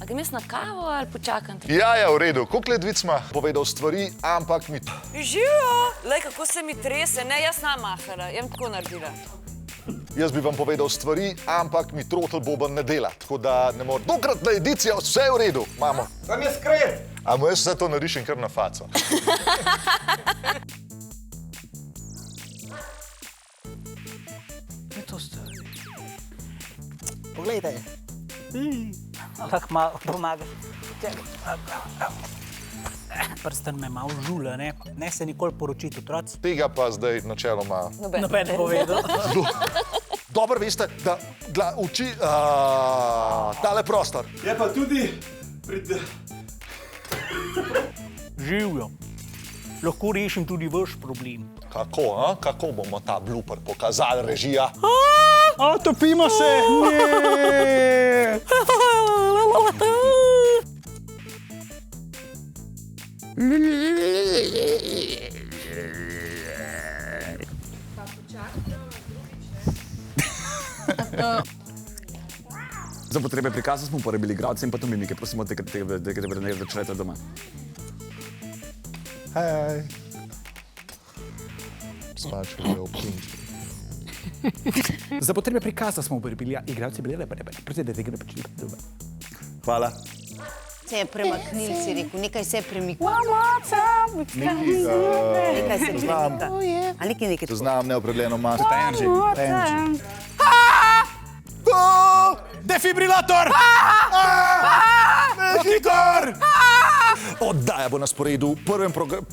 A grem jaz na kavo ali počakam? Ja, v redu. Koliko let vic ima povedal stvari, ampak mi... Živijo! Lej, kako se mi trese. Ne, jaz znam mahara. Jem tako naredila. Jaz bi vam povedal stvari, ampak mi trotl boben ne dela. Tako da ne more. Dokratna edicija, vse v redu. Mamo. Tam je skret! A mu jaz vse to narišem kar na faco. Je to stari. Poglejte. Lahko malo pomagaš. Prsten me malo žula, ne? Ne se nikoli poročiti, otroci. Tega pa zdaj načeloma... Noben ne povedal. Dobro veste, da uči tale prostor. Je pa tudi Živijo. Lahko rešim tudi vaš problem. Kako, a? Kako bomo ta blooper pokazali, režija? A, topimo se! Ne! Za potrebe prikaza smo uporabili igralce in pa to mimike. Prosimo, da začnete doma. Hej. Smačko je občinski. Za potrebe prikaza smo uporabili igralce. Hvala. Se je premaknil, si rekel, nekaj se je premikal. Neki, Nekaj se znam, premika. Ali nekaj tako? znam neopredeljeno maso. Angie. Defibrilator! Hitor! Oddaja bo na sporedu v prvem programu.